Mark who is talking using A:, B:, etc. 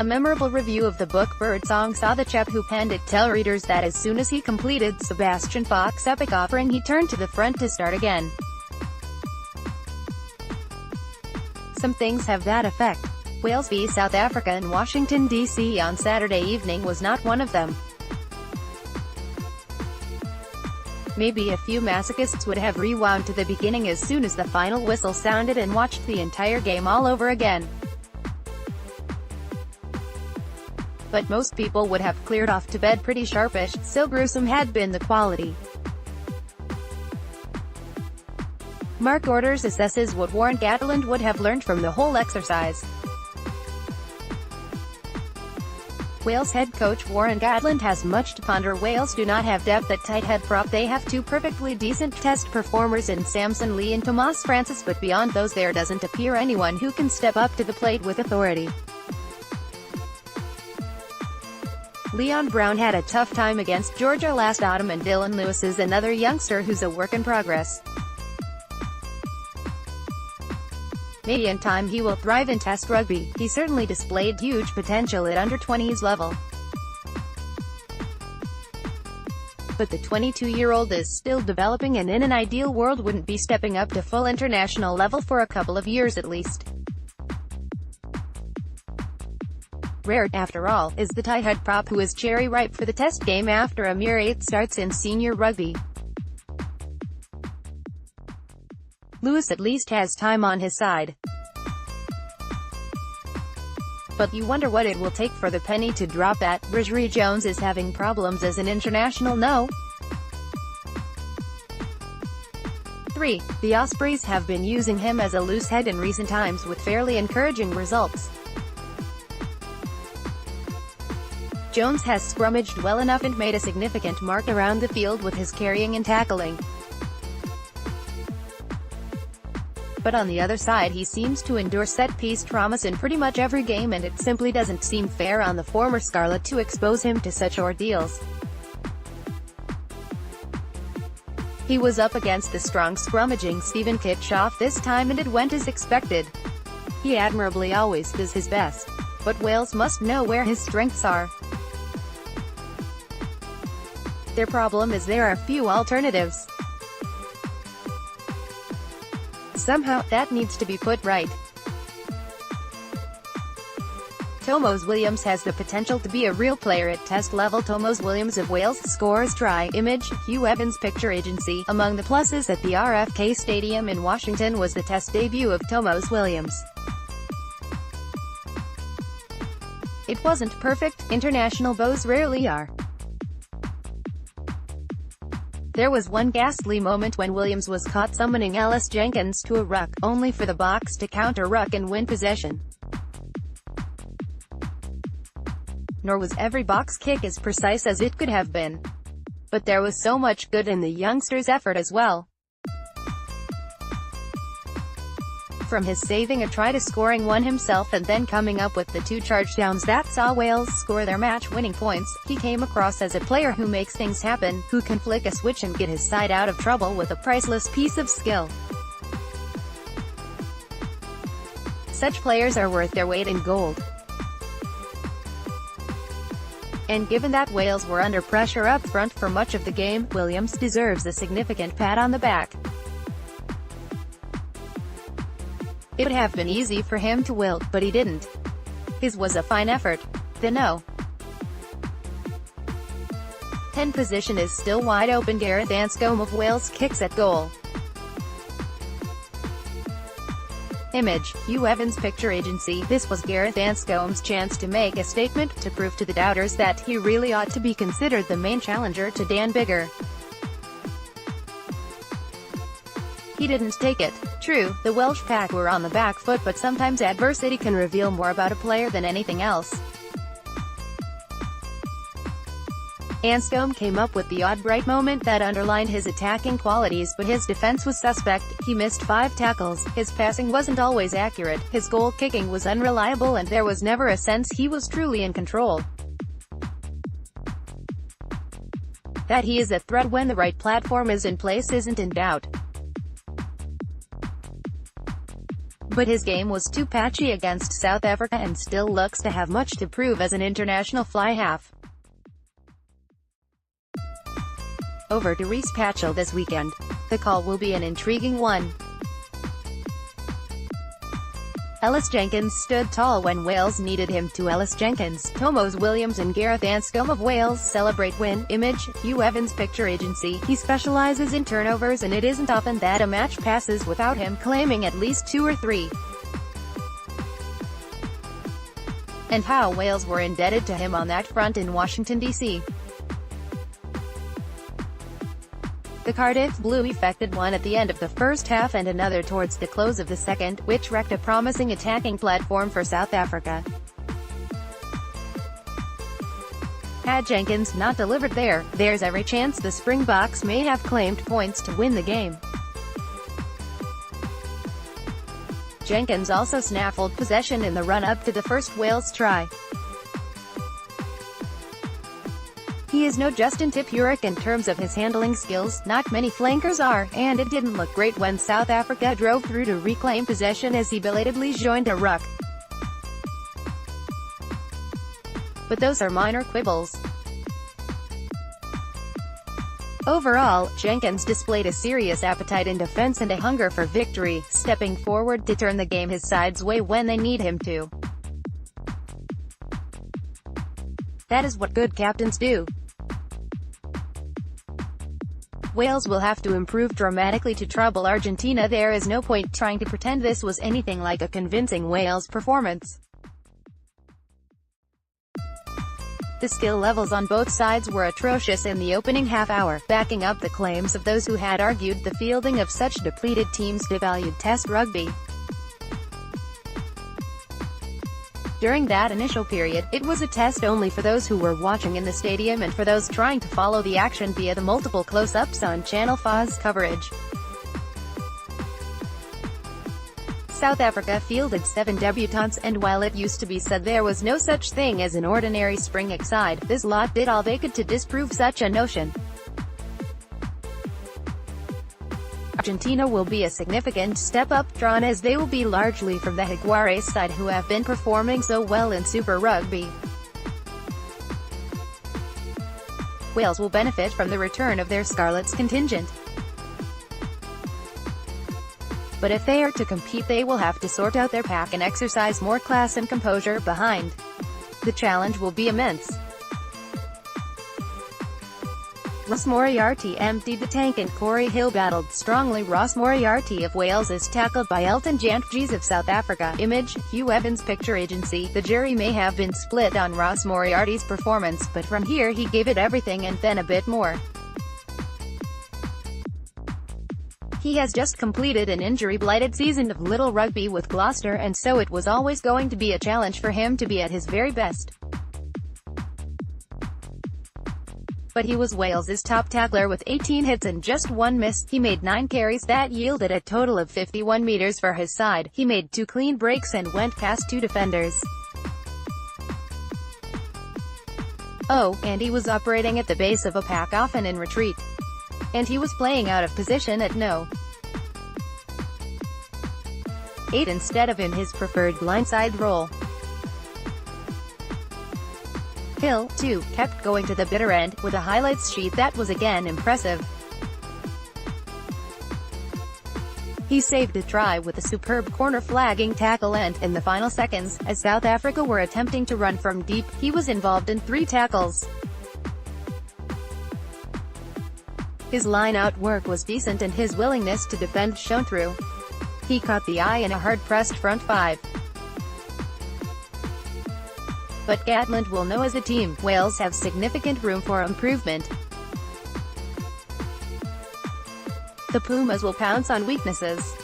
A: A memorable review of the book Birdsong saw the chap who penned it tell readers that as soon as he completed Sebastian Faulks' epic offering he turned to the front to start again. Some things have that effect. Wales v South Africa in Washington, D.C. on Saturday evening was not one of them. Maybe a few masochists would have rewound to the beginning as soon as the final whistle sounded and watched the entire game all over again. But most people would have cleared off to bed pretty sharpish, so gruesome had been the quality. Mark Orders assesses what Warren Gatland would have learned from the whole exercise. Wales head coach Warren Gatland has much to ponder. Wales do not have depth at tight head prop. They have two perfectly decent test performers in Samson Lee and Tomas Francis, but beyond those there doesn't appear anyone who can step up to the plate with authority. Leon Brown had a tough time against Georgia last autumn, and Dylan Lewis is another youngster who's a work in progress. Maybe in time he will thrive in Test rugby. He certainly displayed huge potential at under-20s level. But the 22-year-old is still developing and in an ideal world wouldn't be stepping up to full international level for a couple of years at least. Rare, after all, is the tight head prop who is cherry ripe for the Test game after a mere 8 starts in senior rugby. Lewis at least has time on his side. But you wonder what it will take for the penny to drop that Bridgery Jones is having problems as an international. No. 3. The Ospreys have been using him as a loose head in recent times with fairly encouraging results. Jones has scrummaged well enough and made a significant mark around the field with his carrying and tackling. But on the other side he seems to endure set-piece traumas in pretty much every game, and it simply doesn't seem fair on the former Scarlet to expose him to such ordeals. He was up against the strong scrummaging Stephen Kitchoff this time and it went as expected. He admirably always does his best. But Wales must know where his strengths are. Their problem is there are few alternatives. Somehow, that needs to be put right. Tomos Williams has the potential to be a real player at Test level. Tomos Williams of Wales scores try. Image, Hugh Evans Picture Agency. Among the pluses at the RFK Stadium in Washington was the Test debut of Tomos Williams. It wasn't perfect. International bows rarely are. There was one ghastly moment when Williams was caught summoning Ellis Jenkins to a ruck, only for the Boks to counter ruck and win possession. Nor was every Boks kick as precise as it could have been. But there was so much good in the youngster's effort as well. From his saving a try to scoring one himself and then coming up with the 2 charge downs that saw Wales score their match-winning points, he came across as a player who makes things happen, who can flick a switch and get his side out of trouble with a priceless piece of skill. Such players are worth their weight in gold. And given that Wales were under pressure up front for much of the game, Williams deserves a significant pat on the back. It would have been easy for him to wilt, but he didn't. His was a fine effort. The No. 10 position is still wide open. Gareth Anscombe of Wales kicks at goal. Image, Hugh Evans Picture Agency. This was Gareth Anscombe's chance to make a statement, to prove to the doubters that he really ought to be considered the main challenger to Dan Biggar. He didn't take it. True, the Welsh pack were on the back foot, but sometimes adversity can reveal more about a player than anything else. Anscombe came up with the odd bright moment that underlined his attacking qualities, but his defense was suspect. He missed 5 tackles, his passing wasn't always accurate, his goal kicking was unreliable, and there was never a sense he was truly in control. That he is a threat when the right platform is in place isn't in doubt. But his game was too patchy against South Africa and still looks to have much to prove as an international fly half. Over to Reece Patchell this weekend. The call will be an intriguing one. Ellis Jenkins stood tall when Wales needed him to. Ellis Jenkins, Tomos Williams and Gareth Anscombe of Wales celebrate win. Image, Hugh Evans Picture Agency. He specialises in turnovers and it isn't often that a match passes without him claiming at least 2 or 3. And how Wales were indebted to him on that front in Washington, D.C. The Cardiff Blue effected one at the end of the first half and another towards the close of the second, which wrecked a promising attacking platform for South Africa. Had Jenkins not delivered there, there's every chance the Springboks may have claimed points to win the game. Jenkins also snaffled possession in the run-up to the first Wales try. He is no Justin Tipuric in terms of his handling skills, not many flankers are, and it didn't look great when South Africa drove through to reclaim possession as he belatedly joined a ruck. But those are minor quibbles. Overall, Jenkins displayed a serious appetite in defense and a hunger for victory, stepping forward to turn the game his side's way when they need him to. That is what good captains do. Wales will have to improve dramatically to trouble Argentina. There is no point trying to pretend this was anything like a convincing Wales performance. The skill levels on both sides were atrocious in the opening half-hour, backing up the claims of those who had argued the fielding of such depleted teams devalued Test rugby. During that initial period, it was a test only for those who were watching in the stadium and for those trying to follow the action via the multiple close-ups on Channel 4's coverage. South Africa fielded 7 debutants, and while it used to be said there was no such thing as an ordinary Springbok side, this lot did all they could to disprove such a notion. Argentina will be a significant step up, drawn as they will be largely from the Jaguares side who have been performing so well in Super Rugby. Wales will benefit from the return of their Scarlets contingent. But if they are to compete, they will have to sort out their pack and exercise more class and composure behind. The challenge will be immense. Ross Moriarty emptied the tank and Corey Hill battled strongly. Ross Moriarty of Wales is tackled by Elton Jantjies of South Africa. Image, Hugh Evans Picture Agency. The jury may have been split on Ross Moriarty's performance, but from here he gave it everything and then a bit more. He has just completed an injury-blighted season of Little Rugby with Gloucester, and so it was always going to be a challenge for him to be at his very best. But he was Wales's top tackler with 18 hits and just 1 miss. He made 9 carries that yielded a total of 51 meters for his side. He made 2 clean breaks and went past 2 defenders. Oh, and he was operating at the base of a pack, often in retreat. And he was playing out of position at no. 8 instead of in his preferred blindside role. Hill, too, kept going to the bitter end, with a highlights sheet that was again impressive. He saved a try with a superb corner-flagging tackle and, in the final seconds, as South Africa were attempting to run from deep, he was involved in 3 tackles. His line-out work was decent and his willingness to defend shone through. He caught the eye in a hard-pressed front 5. But Gatland will know as a team, Wales have significant room for improvement. The Pumas will pounce on weaknesses.